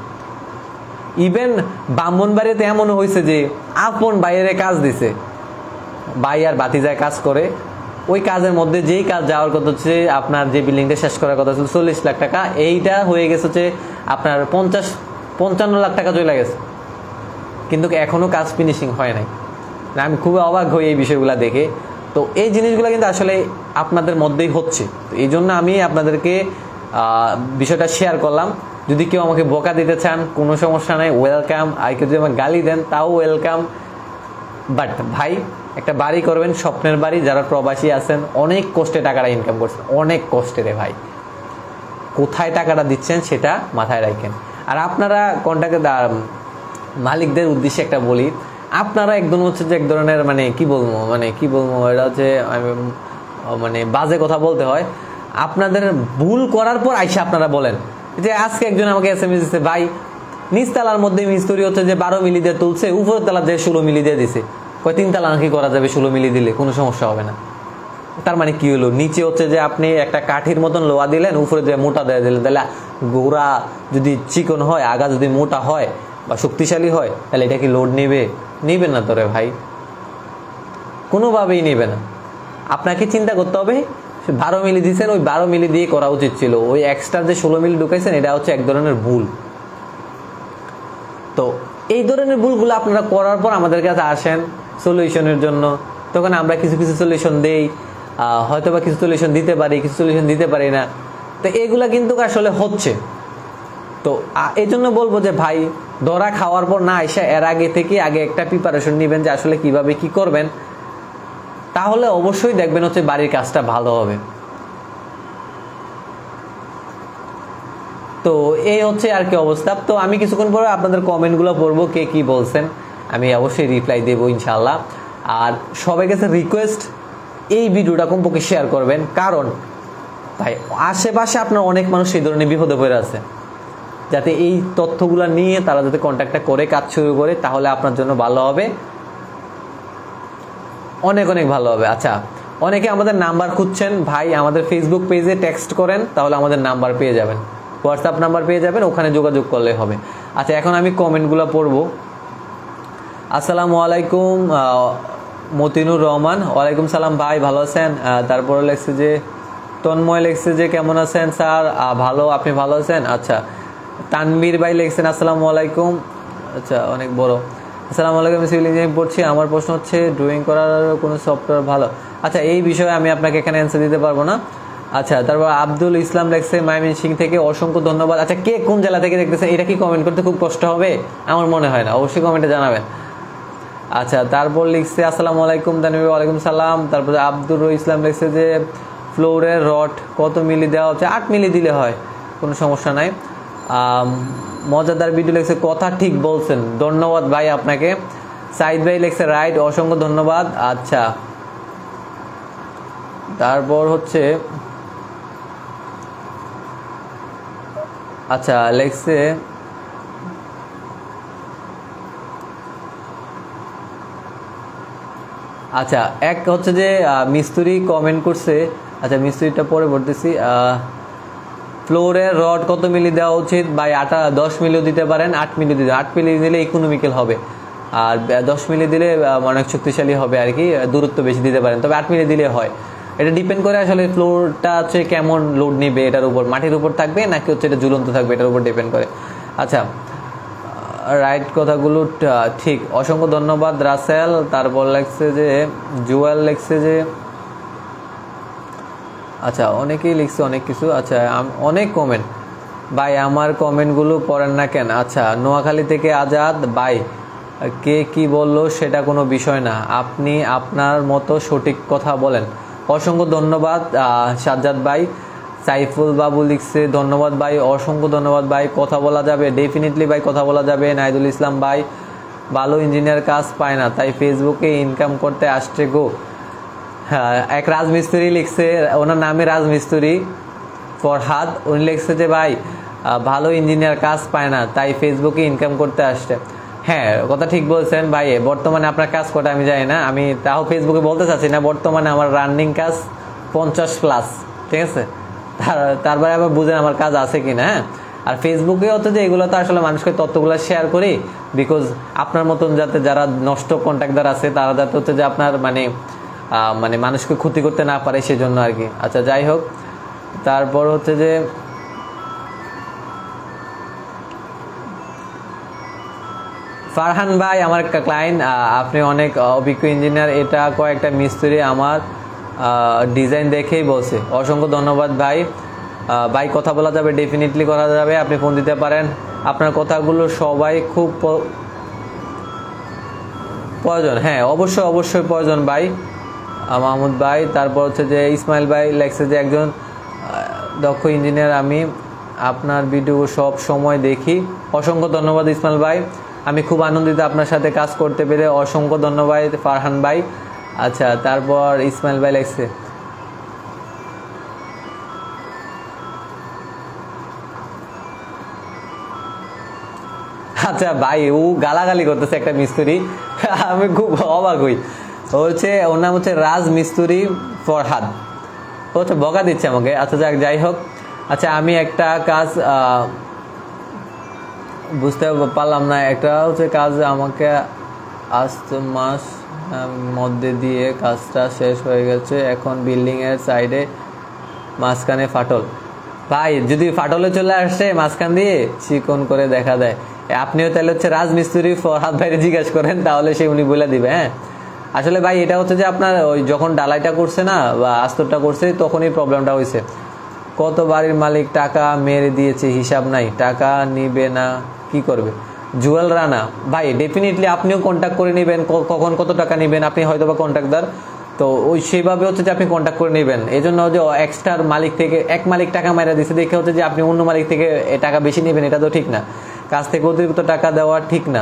ইভেন ব্রাহ্মণবাড়িতে এমন হয়েছে যে আপন বাইরে কাজ দিছে, ভাই আর ভাতিজায় কাজ করে, ওই কাজের মধ্যে যেই কাজ যাওয়ার কথা হচ্ছে আপনার যে বিল্ডিংটা শেষ করার কথা ছিল 40 লাখ টাকা, এইটা হয়ে গেছে হচ্ছে আপনার 55 লাখ টাকা চলে গেছে, কিন্তু এখনো কাজ ফিনিশিং হয় নাই। আমি খুবই অবাক হই এই বিষয়গুলো দেখে। তো এই জিনিসগুলো কিন্তু আসলে আপনাদের মধ্যেই হচ্ছে, তো এই জন্য আমি আপনাদেরকে বিষয়টা শেয়ার করলাম। যদি কেউ আমাকে বকা দিতে চান কোনো সমস্যা নাই, ওয়েলকাম, আর কেউ যদি আমাকে গালি দেন তাও ওয়েলকাম। বাট ভাই একটা বাড়ি করবেন, স্বপ্নের বাড়ি, যারা প্রবাসী আছেন অনেক কষ্টে টাকাটা ইনকাম করছেন, অনেক কষ্টে রে ভাই, কোথায় টাকাটা দিচ্ছেন সেটা মাথায় রাখেন। আর আপনারা কন্ট্রাক্টর মালিকদের উদ্দেশ্যে একটা বলি, আপনারা একদম হচ্ছে যে এক ধরনের মানে কি বলবো এটা হচ্ছে মানে বাজে কথা বলতে হয়। আপনাদের ভুল করার পর আইসা আপনারা বলেন যে আজকে একজন আমাকে SMS দিচ্ছে, ভাই নিচতলার মধ্যে মিস্ত্রি হচ্ছে যে 12 মিলি দিয়ে তুলছে, উপর তলা যে 16 মিলি দিয়ে দিছে, 3 তলা নাকি করা যাবে 16 মিলি দিলে কোনো সমস্যা হবে না। তার মানে কি হলো, নিচে হচ্ছে যে আপনি একটা কাঠির মতন লোহা দিলেন, উপরে যে মোটা দিয়ে দিলেন, তাহলে গোড়া যদি চিকন হয়, আগা যদি মোটা হয় বা শক্তিশালী হয়, তাহলে এটা কি লোড নিবে না তো রে ভাই, কোনোভাবেই নেবে না। আপনাকে চিন্তা করতে হবে 12 মিলি দিয়েছেন, ওই 12 মিলি দিয়ে করা উচিত ছিল। ওই এক্সট্রা যে 16 মিলি ঢুকাইছেন এটা হচ্ছে এক ধরনের ভুল। তো এই ধরনের ভুলগুলো আপনারা করার পর আমাদের কাছে আসেন সলিউশনের জন্য, তখন আমরা কিছু কিছু সলিউশন দেই, হয়তো বা কিছু সলিউশন দিতে পারি, কিছু সলিউশন দিতে পারি না। তো এগুলা কিন্তু আসলে হচ্ছে। তো এই জন্য বলবো যে ভাই, ধরা খাওয়ার পর না এসে এর আগে থেকে আগে একটা প্রিপারেশন নেবেন যে আসলে কিভাবে কি করবেন, তাহলে অবশ্যই দেখবেন হচ্ছে বাড়ির কাজটা ভালো হবে। তো এই হচ্ছে আর কি অবস্থা। তো আমি কিছুক্ষণ পরে আপনাদের কমেন্টগুলো পড়বো, কে কি বলছেন আমি অবশ্যই রিপ্লাই দেবো ইনশাল্লাহ। আর সবাই কাছে রিকোয়েস্ট, এই ভিডিওটা কমপক্ষে শেয়ার করবেন, কারণ ভাই আশেপাশে আপনার অনেক মানুষ এই ধরনের বিপদে পড়ে আছে, যাতে এই তথ্যগুলো নিয়ে তারা যাতে কন্ট্যাক্টটা করে কাজ শুরু করে, তাহলে আপনার জন্য ভালো হবে, অনেক অনেক ভালো হবে। আচ্ছা, অনেকে আমাদের নাম্বার খুঁজছেন, ভাই আমাদের ফেসবুক পেজে টেক্সট করেন, তাহলে আমাদের নাম্বার পেয়ে যাবেন, হোয়াটসঅ্যাপ নাম্বার পেয়ে যাবেন, ওখানে যোগাযোগ করলে হবে। আচ্ছা, এখন আমি কমেন্টগুলো পড়বো। আসসালামু আলাইকুম মতিনুর রহমান, ওয়ালাইকুম সালাম ভাই, ভালো আছেন? তারপরে লেখছে যে তন্ময় লেখছে যে কেমন আছেন স্যার? ভালো, আপনি ভালো আছেন? আচ্ছা, তানবীর ভাই লিখছেন আসসালামু আলাইকুম। আচ্ছা, অনেক বড়। আসসালামু আলাইকুম, সিভিল ইঞ্জিনিয়ারিং পড়ছি, আমার প্রশ্ন হচ্ছে ড্রয়িং করার কোনো সফটওয়্যার ভালো? আচ্ছা, এই বিষয়ে আমি আপনাকে এখানে অ্যান্সার দিতে পারবো না। আচ্ছা, তারপর আব্দুল ইসলাম লেখছে ময়মনসিংহ থেকে, অসংখ্য ধন্যবাদ। আচ্ছা, কে কোন জেলা থেকে দেখতেছেন এটা কি কমেন্ট করতে খুব কষ্ট হবে? আমার মনে হয় না, অবশ্যই কমেন্টে জানাবেন। আচ্ছা, তারপর লিখছে আসসালামু আলাইকুম তানবীর, ওয়ালাইকুম সালাম। তারপরে আব্দুর ইসলাম লিখছে যে ফ্লোরের রড কত মিলি দেওয়া হচ্ছে? 8 মিলি দিলে হয়, কোনো সমস্যা নাই। মজাদার ভিডিও লিখছে, কথা ঠিক বলছেন, ধন্যবাদ ভাই আপনাকে। সাইদ ভাই লিখছে রাইট, অসংখ্য ধন্যবাদ। আচ্ছা, তারপর হচ্ছে আচ্ছা লিখছে আচ্ছা, এক হচ্ছে যে মিস্ত্রি কমেন্ট করছে। আচ্ছা, মিস্ত্রিটা পরে পড়তেছি। ফ্লোরের রড কত মিলি দেওয়া উচিত? ভাই 10 মিলিও দিতে পারেন, 8 মিলি দিতে, 8 মিলি দিলে ইকোনমিক্যাল হবে, আর 10 মিলি দিলে অনেক শক্তিশালী হবে আর কি, দূরত্ব বেশি দিতে পারেন, তবে 8 মিলি দিলে হয়। এটা ডিপেন্ড করে আসলে ফ্লোরটা হচ্ছে কেমন লোড নেবে, এটার উপর, মাটির উপর থাকবে নাকি হচ্ছে এটা ঝুলন্ত থাকবে, এটার উপর ডিপেন্ড করে। আচ্ছা, রাইট, কথাগুলো ঠিক, অসংখ্য ধন্যবাদ রাসেল। তারপর লেখছে যে জুয়েল লেখছে যে আচ্ছা, অনেকেই লিখছে অনেক কিছু। আচ্ছা, অনেক কমেন্ট, ভাই আমার কমেন্টগুলো পড়েন না কেন? আচ্ছা, নোয়াখালী থেকে আজাদ ভাই, কে কি বললো সেটা কোনো বিষয় না, আপনি আপনার মতো সঠিক কথা বলেন, অসংখ্য ধন্যবাদ সাজ্জাদ ভাই। সাইফুল বাবু লিখছে ধন্যবাদ ভাই, অসংখ্য ধন্যবাদ ভাই। কথা বলা যাবে? ডেফিনেটলি ভাই, কথা বলা যাবে। নাইদুল ইসলাম ভাই, ভালো ইঞ্জিনিয়ার কাজ পায় না, তাই ফেসবুকে ইনকাম করতে আসছে গো। হ্যাঁ, এক রাজমিস্ত্রি লিখছে, ওনার নামে রাজমিস্ত্রি ফরহাদ, উনি লিখছে যে ভাই ভালো ইঞ্জিনিয়ার কাজ পায় না, তাই ফেসবুকে ইনকাম করতে আসছে। হ্যাঁ, কথা ঠিক বলছেন ভাই। বর্তমানে আপনার কাজ কটা আমি জানি না, আমি তাও ফেসবুকে বলতে চাচ্ছি না। বর্তমানে আমার রানিং কাজ 50+, ঠিক আছে? তারপরে আবার বুঝেন আমার কাজ আছে কিনা। হ্যাঁ, আর ফেসবুকে হচ্ছে যে এগুলো তো আসলে মানুষকে তথ্যগুলো শেয়ার করি, বিকজ আপনার মতন যাতে যারা নষ্ট কন্ট্যাক্টদার আছে তারা যাতে হচ্ছে যে আপনার মানে মানুষকে ক্ষতি করতে না পারে, সেজন্য আর কি। আচ্ছা, যাই হোক, তারপর হচ্ছে যে ফারহান ভাই আমার একটা ক্লায়েন্ট, আপনি অনেক অভিজ্ঞ ইঞ্জিনিয়ার, এটা কয়েকটা মিস্ত্রি আমার ডিজাইন দেখেই বলছে। অসংখ্য ধন্যবাদ ভাই। ভাই, কথা বলা যাবে? ডেফিনেটলি করা যাবে, আপনি ফোন দিতে পারেন। আপনার কথাগুলো সবাই খুব প্রয়োজন। হ্যাঁ, অবশ্যই অবশ্যই প্রয়োজন ভাই। মাহমুদ ভাই, তারপর হচ্ছে যে ইসমাইল ভাই লেখছে যে একজন দক্ষ ইঞ্জিনিয়ার, আমি আপনার ভিডিও সব সময় দেখি। অসংখ্য ধন্যবাদ ইসমাইল ভাই, আমি খুব আনন্দিত আপনার সাথে কাজ করতে পেরে। অসংখ্য ধন্যবাদ ফারহান ভাই। আচ্ছা, তারপর ইসমাইল ভাই লেখছে আচ্ছা ভাই, ও গালাগালি করতেছে একটা মিস্ত্রি, আমি খুব অবাক হই। ওর নাম হচ্ছে রাজ মিস্ত্রি ফরহাদ, ও হচ্ছে বকা দিচ্ছে আমাকে। আচ্ছা, যাই হোক। আচ্ছা, আমি একটা কাজ বুঝতে পারলাম না, একটা হচ্ছে কাজ আমাকে আজ মাস মধ্যে দিয়ে কাজটা শেষ হয়ে গেছে, এখন বিল্ডিং এর সাইডে মাঝখানে ফাটল। ভাই যদি ফাটলে চলে আসে মাঝখান দিয়ে চিকন করে দেখা দেয়, আপনিও তাহলে হচ্ছে রাজমিস্ত্রি ফরহাদ ভাইরে জিজ্ঞাসা করেন, তাহলে সে উনি বলে দিবে। হ্যাঁ আসলে ভাই এটা হচ্ছে যে আপনার ওই যখন ডালাইটা করছে না বা আস্তরটা করছে তখনই প্রবলেমটা হয়েছে। কত বাড়ির মালিক টাকা মেরে দিয়েছে হিসাব নাই, টাকা নিবে না কি করবে? জুয়েল রানা ভাই ডেফিনেটলি আপনিও কন্ট্যাক্ট করে নেবেন, কখন কত টাকা নেবেন, আপনি হয়তো বা কন্ট্রাক্টদার, তো ওই সেভাবে হচ্ছে যে আপনি কন্ট্যাক্ট করে নেবেন। এই জন্য যে এক্সট্রার মালিক থেকে এক মালিক টাকা মারা দিচ্ছে দেখে হচ্ছে যে আপনি অন্য মালিক থেকে টাকা বেশি নেবেন, এটা তো ঠিক না। কাজ থেকে অতিরিক্ত টাকা দেওয়া ঠিক না,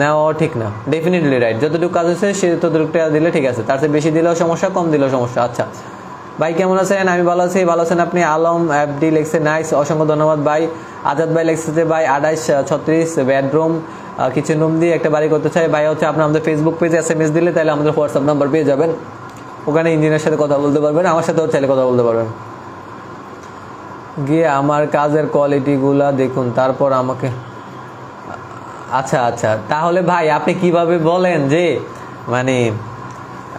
নেওয়াও ঠিক না। ডেফিনেটলি রাইট, যতটুকু কাজ হচ্ছে সে ততটুকু টাকা দিলে ঠিক আছে, তার চেয়ে বেশি দিলেও সমস্যা, কম দিলেও সমস্যা। আচ্ছা ভাই কেমন আছেন? আমি ভালো আছি। ভালো আছেন আপনি? আলম এফডি লেখছে নাইস, অসংখ্য ধন্যবাদ ভাই। আজাদ ভাই লেখছে যে ভাই 2836 বেডরুম কিচেন রুম দিয়ে একটা বাড়ি করতে চাই ভাই। হচ্ছে আপনি আমাদের ফেসবুক পেজে SMS দিলে তাহলে আমাদের হোয়াটসঅ্যাপ নাম্বার পেয়ে যাবেন, ওখানে ইঞ্জিনিয়ারের সাথে কথা বলতে পারবেন, আমার সাথেও চাইলে কথা বলতে পারবেন। গিয়ে আমার কাজের কোয়ালিটিগুলা দেখুন তারপর আমাকে। আচ্ছা আচ্ছা, তাহলে ভাই আপনি কিভাবে বলেন যে মানে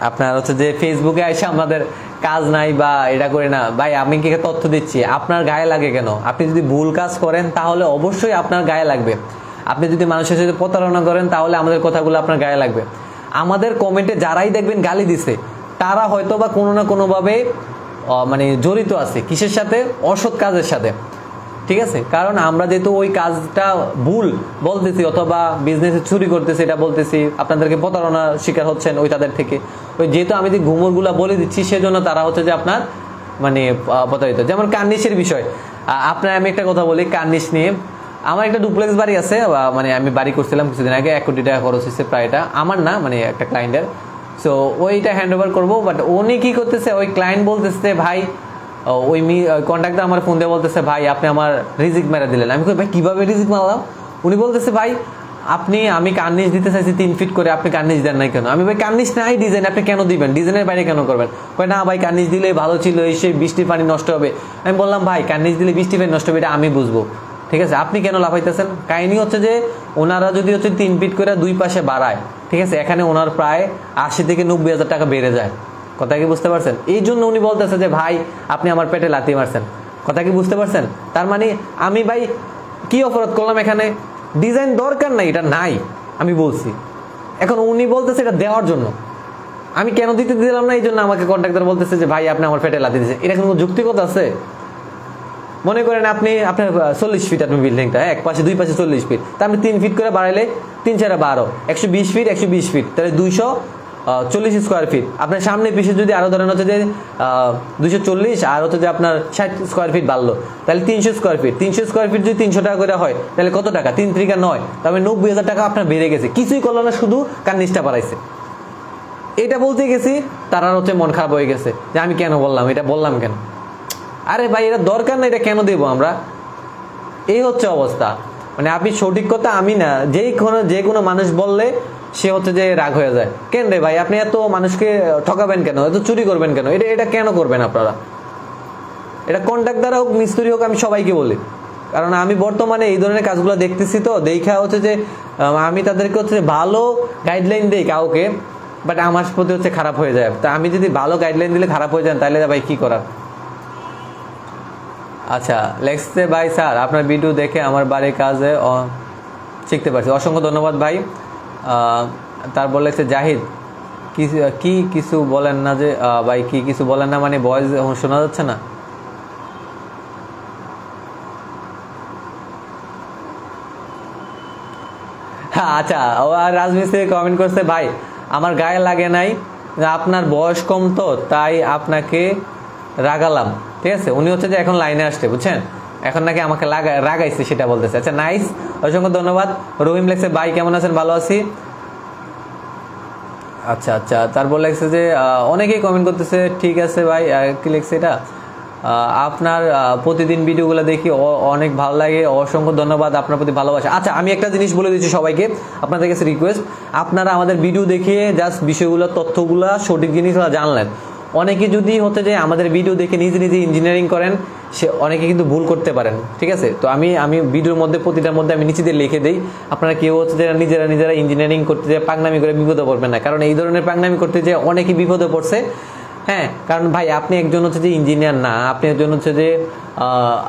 আপনার হচ্ছে যে ফেসবুকে এসে আমাদের কাজ নাই বা এটা করে না? ভাই আমি কি তথ্য দিচ্ছি, আপনার গায়ে লাগে কেন? আপনি যদি ভুল কাজ করেন তাহলে অবশ্যই আপনার গায়ে লাগবে। আপনি যদি মানুষের সাথে প্রতারণা করেন তাহলে আমাদের কথাগুলো আপনার গায়ে লাগবে। আমাদের কমেন্টে যারাই দেখবেন গালি দিছে তারা হয়তো বা কোনো না কোনোভাবে মানে জড়িত আছে কিসের সাথে? অসৎ কাজের সাথে, ঠিক আছে? কারণ আমরা যেহেতু ওই কাজটা ভুল বলতেছি অথবা বিজনেসে চুরি করতেছি এটা বলতেছি, আপনাদেরকে প্রতারণার শিকার হচ্ছেন ওই তাদের থেকে, ওই যেহেতু আমি যে ঘুমরগুলা বলে দিচ্ছি সেজন্য তারা হচ্ছে যে আপনার মানে প্রতারিত। যেমন কার্নিশের বিষয়, আপনার আমি একটা কথা বলি কার্নিশ নিয়ে। আমার একটা ডুপ্লেক্স বাড়ি আছে, মানে আমি বাড়ি করছিলাম কিছুদিন আগে, 1 কোটি টাকা খরচ হচ্ছে প্রায়। এটা আমার না, মানে একটা ক্লায়েন্টের। সো ওইটা হ্যান্ড ওভার করবো, বাট উনি কি করতেছে, ওই ক্লায়েন্ট বলতেছে ভাই, ওই কন্ট্রাক্টর আমার ফোন দিয়ে বলতেছে ভাই আপনি আমার রিজিক মেরে দিলেন। আমি কই ভাই কিভাবে রিজিক মারলাম? উনি বলতেছে ভাই আমি কার্নিশ দিতে চাইছি 3 ফিট করে, আপনি কার্নিশ দেন নাই কেন? আমি ভাই কার্নিশ নাই ডিজাইন, আপনি কেন দিবেন? ডিজাইনের বাইরে কেন করবেন? কয় না ভাই কার্নিশ দিলে ভালো ছিল, এসে বৃষ্টির পানি নষ্ট হবে। আমি বললাম ভাই কার্নিশ দিলে বৃষ্টির পানি নষ্ট হবে এটা আমি বুঝবো, ঠিক আছে, আপনি কেন লাফাইতেছেন? কাহিনী হচ্ছে যে ওনারা যদি হচ্ছে 3 ফিট করে 2 পাশে বাড়ায়, ঠিক আছে, এখানে ওনার প্রায় 80 থেকে 90 হাজার টাকা বেড়ে যায়। কথা কি বুঝতে পারছেন? এই জন্য উনি বলতেছে যে ভাই আপনি আমার পেটে লাথি মারছেন। কথা কি বুঝতে পারছেন? তার মানে আমি ভাই কি অপরাধ করলাম এখানে? ডিজাইন দরকার নাই, এটা নাই আমি বলছি, এখন উনি বলতেছে এটা দেওয়ার জন্য। আমি কেন দিতে দিলাম না এই জন্য আমাকে কন্ট্রাক্টর বলতেছে যে ভাই আপনি আমার পেটে লাথি দিয়েছেন। এটা কোনো যুক্তিকতা আছে? মনে করেন আপনার 40 ফিট আপনি বিল্ডিংটা, এক পাশে 2 পাশে 40 ফিট, তা আপনি 3 ফিট করে বাড়াইলে 3 4 12 120 ফিট, 120 ফিট তাহলে 240 স্কোয়ার ফিট। আপনার সামনে পিছিয়ে যদি আরো ধরেন হচ্ছে যে 240 আর হচ্ছে যে আপনার 60 স্কোয়ার ফিট বাড়লো, তাহলে 300 স্কোয়ার ফিট। 300 স্কোয়ার ফিট যদি 300 টাকা করে হয় তাহলে কত টাকা? 3 3 9, তবে 90 হাজার টাকা আপনার বেড়ে গেছে। কিছুই করলো না, শুধু কার্নিশটা বাড়াইছে। এটা বলতে গেছি তারা হচ্ছে মন খারাপ হয়ে গেছে যে আমি কেন বললাম, এটা বললাম কেন? আরে ভাই এটা দরকার না, এটা কেন দেবো আমরা? এই হচ্ছে অবস্থা। মানে আপনি সঠিক কথা আমি না, যে কোনো মানুষ বললে সে হচ্ছে যে রাগ হয়ে যায়। কেন রে ভাই আপনি এত মানুষকে ঠকাবেন কেন, এত চুরি করবেন কেন? এটা কেন করবেন আপনারা? এটা কন্ট্রাক্টর হোক মিস্ত্রি হোক, আমি সবাইকে বলি, কারণ আমি বর্তমানে এই ধরনের কাজগুলো দেখতেছি, তো দেখা হচ্ছে যে আমি তাদেরকে হচ্ছে ভালো গাইডলাইন দিই কাউকে, বাট আমার প্রতি হচ্ছে খারাপ হয়ে যায়। তা আমি যদি ভালো গাইডলাইন দিলে খারাপ হয়ে যান তাহলে ভাই কি করার? আচ্ছা লেখছে ভাই স্যার আপনার ভিডিও দেখে আমার বাড়ির কাজে শিখতে পারছি, অসংখ্য ধন্যবাদ ভাই। তারপর লেখছে জাহিদ কি কিছু বলেন না যে ভাই কি কিছু বলেন না, মানে ভয়েস শোনা যাচ্ছে না। আচ্ছা ও আর রাজমিস্ত্রি কমেন্ট করছে ভাই আমার গায়ে লাগে নাই, আপনার বয়স কম তো তাই আপনাকে রাগালাম, ঠিক আছে। উনি হচ্ছে যে এখন লাইনে আসছে বুঝছেন, এখন নাকি আমাকে রাগাইছে সেটা বলতেছে। আচ্ছা নাইস, অসংখ্য ধন্যবাদ। রহিম লেখছে ভাই কেমন আছেন? ভালো আছি। আচ্ছা আচ্ছা, তারপর লেখছে যে অনেকেই কমেন্ট করতেছে, ঠিক আছে ভাই। কি লেখছে এটা? আপনার প্রতিদিন ভিডিওগুলো দেখি অনেক ভালো লাগে, অসংখ্য ধন্যবাদ আপনার প্রতি ভালোবাসা। আচ্ছা আমি একটা জিনিস বলে দিচ্ছি সবাইকে, আপনাদের কাছে রিকোয়েস্ট, আপনারা আমাদের ভিডিও দেখিয়ে জাস্ট বিষয়গুলো তথ্যগুলো সঠিক জিনিসগুলো জানলেন। অনেকে যদি হতে যে আমাদের ভিডিও দেখে নিজে নিজে ইঞ্জিনিয়ারিং করেন, সে অনেকে কিন্তু ভুল করতে পারেন, ঠিক আছে। তো আমি ভিডিওর মধ্যে প্রতিটার মধ্যে আমি নিচে দিয়ে লিখে দিই, আপনারা কেউ হচ্ছে যে নিজেরা ইঞ্জিনিয়ারিং করতে যে পাগনামি করে বিপদে পড়বেন না, কারণ এই ধরনের পাগনামি করতে যে অনেকেই বিপদে পড়ছে। হ্যাঁ, কারণ ভাই আপনি একজন হচ্ছে যে ইঞ্জিনিয়ার না, আপনি একজন হচ্ছে যে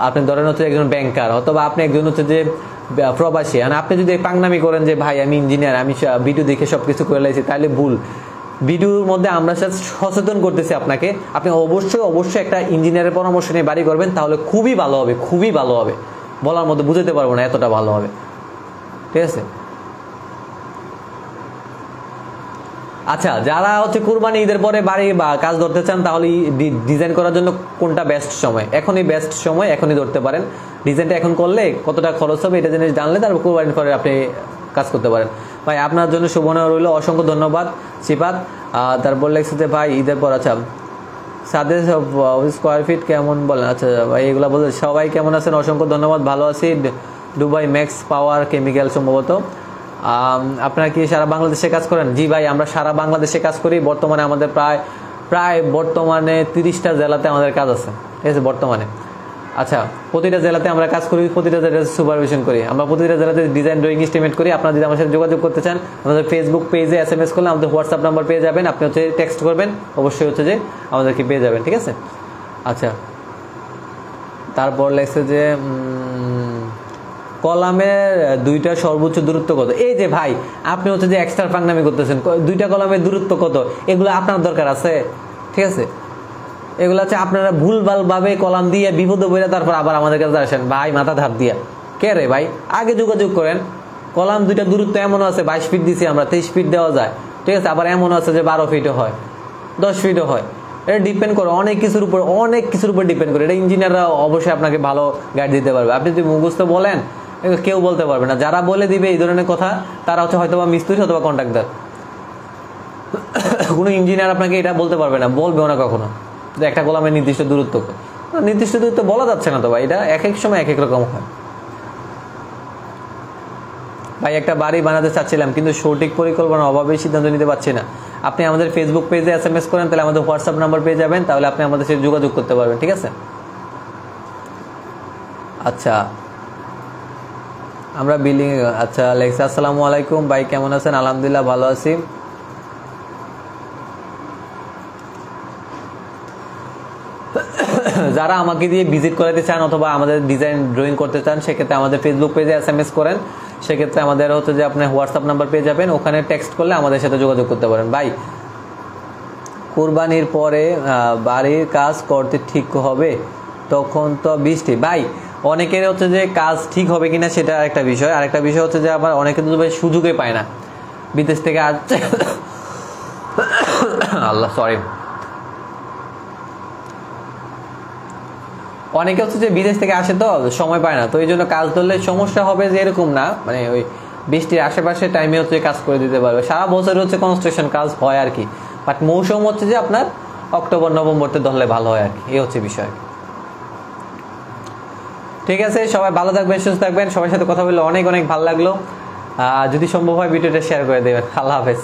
আপনি ধরেন হচ্ছে একজন ব্যাংকার, অথবা আপনি একজন হচ্ছে যে প্রবাসী। মানে আপনি যদি পাংনামি করেন যে ভাই আমি ইঞ্জিনিয়ার, আমি ভিডিও দেখে সবকিছু করে লাইছি, তাহলে ভুল। ভিডিওর মধ্যে আমরা সচেতন করতেছি আপনাকে, আপনি অবশ্যই একটা ইঞ্জিনিয়ারের পরামর্শ নিয়ে বাড়ি করবেন, তাহলে খুবই ভালো হবে, খুবই ভালো হবে। বলার মধ্যে বুঝতে পারবো না, এতটা ভালো হবে। ঠিক আছে। আচ্ছা, যারা হচ্ছে কুরবানি ঈদের পরে বাড়ি বা কাজ ধরতে চান, তাহলে ডিজাইন করার জন্য কোনটা বেস্ট সময়? এখনই বেস্ট সময়, এখনই ধরতে পারেন। ডিজাইনটা এখন করলে কতটা খরচ হবে এটা জিনিস জানলে তারপর কুরবানির পরে আপনি কাজ করতে পারেন। ভাই আপনার জন্য শুভনা রইল, অসংখ্য ধন্যবাদ সিফাত। তারপর লেগছে যে ভাই ঈদের পর, আচ্ছা সাদের স্কোয়ার ফিট কেমন বলেন? আচ্ছা ভাই এগুলো বলতে সবাই কেমন আছেন? অসংখ্য ধন্যবাদ, ভালো আছি। দুবাই ম্যাক্স পাওয়ার কেমিক্যাল সম্ভবত। আপনারা কি সারা বাংলাদেশে কাজ করেন? জি ভাই, আমরা সারা বাংলাদেশে কাজ করি। বর্তমানে আমাদের প্রায় বর্তমানে 30টা জেলাতে আমাদের কাজ আছে। ঠিক আছে, বর্তমানে। আচ্ছা, প্রতিটা জেলাতে আমরা কাজ করি, প্রতিটা জেলাতে সুপারভিশন করি, আমরা প্রতিটা জেলাতে ডিজাইন ড্রয়িং এস্টিমেট করি। আপনারা যদি আমার সাথে যোগাযোগ করতে চান, আমাদের ফেসবুক পেজে SMS করলে আমাদের হোয়াটসঅ্যাপ নাম্বার পেয়ে যাবেন, আপনি হচ্ছে টেক্সট করবেন, অবশ্যই হচ্ছে যে আমাদেরকে পেয়ে যাবেন। ঠিক আছে। আচ্ছা, তারপর লেগছে যে কলামের দুইটা সর্বোচ্চ দূরত্ব কত? এই যে ভাই আপনি হচ্ছে যে এক্সট্রা ফাংনামি করতেছেন, দুইটা কলামের দূরত্ব কত, এগুলো আপনার দরকার আছে? ঠিক আছে, এগুলো হচ্ছে আপনারা ভুলভাল ভাবে কলাম দিয়ে বিপদে পড়ে তারপর আবার আমাদের কাছে আসেন ভাই মাথা ধার দিয়া। কে রে ভাই, আগে যোগাযোগ করেন। কলাম দুইটা দূরত্ব এমনও আছে 22 ফিট দিছি আমরা, 23 ফিট দেওয়া যায়। ঠিক আছে, আবার এমন আছে যে 12 ফিটও হয়, 10 ফিটও হয়। এটা ডিপেন্ড করে অনেক কিছুর উপর ডিপেন্ড করে। এটা ইঞ্জিনিয়াররা অবশ্যই আপনাকে ভালো গাইড দিতে পারবে। আপনি যদি মুখস্থ বলেন, কেউ বলতে পারবে না। যারা বলে দিবে এই ধরনের কথা, তারা হচ্ছে হয়তো বা মিস্ত্রি অথবা কন্ট্রাক্টর। কোনো ইঞ্জিনিয়ার আপনাকে এটা বলতে পারবে না, বলবেও না কখনো যে একটা কলামের নির্দিষ্ট দূরত্ব বলা যাচ্ছে না তো ভাই, এটা এক এক সময় এক এক রকম হয়। ভাই একটা বাড়ি বানাতে চাচ্ছিলাম, কিন্তু সঠিক পরিকল্পনার অভাবে সিদ্ধান্ত নিতে পারছি না। আপনি আমাদের ফেসবুক পেজে SMS করেন, তাহলে আমাদের হোয়াটসঅ্যাপ নাম্বার পেয়ে যাবেন, তাহলে আপনি আমাদের সাথে যোগাযোগ করতে পারবেন। ঠিক আছে। আচ্ছা, আমরা বিল্ডিং। আচ্ছা লেক্সা, আসসালামু আলাইকুম ভাই, কেমন আছেন? আলহামদুলিল্লাহ ভালো আছি। যারা আমাকে দিয়ে ভিজিট করাতে চান অথবা আমাদের ডিজাইন ড্রয়িং করতে চান, সেক্ষেত্রে আমাদের ফেসবুক পেজে SMS করেন, সেক্ষেত্রে আমাদের হচ্ছে যে আপনি হোয়াটসঅ্যাপ নাম্বার পেয়ে যাবেন, ওখানে টেক্সট করলে আমাদের সাথে যোগাযোগ করতে পারেন। ভাই কুরবানির পরে বাড়ির কাজ করতে ঠিক হবে? তখন তো বৃষ্টি। ভাই অনেকের হচ্ছে যে কাজ ঠিক হবে কিনা সেটা একটা বিষয়, আরেকটা বিষয় হচ্ছে যে আবার অনেকে তো ভাই সুযোগই পায় না, বিদেশ থেকে আসছে। আল্লাহ সরি, অনেকে হচ্ছে যে বিদেশ থেকে আসে তো সময় পায় না, তো এই জন্য কাজ ধরলে সমস্যা হবে যে এরকম না, মানে ওই বৃষ্টির আশেপাশে টাইমে হচ্ছে কাজ করে দিতে পারবে। সারা বছর হচ্ছে কনস্ট্রাকশন কাজ হয় আর কি, বাট মৌসুম হচ্ছে যে আপনার অক্টোবর নভেম্বরতে ধরলে ভালো হয় আর কি, এই হচ্ছে বিষয়। ঠিক আছে, সবাই ভালো থাকবেন, সুস্থ থাকবেন। সবার সাথে কথা বললে অনেক অনেক ভালো লাগলো। যদি সম্ভব হয় ভিডিওটা শেয়ার করে দেবেন। আল্লাহ হাফেজ।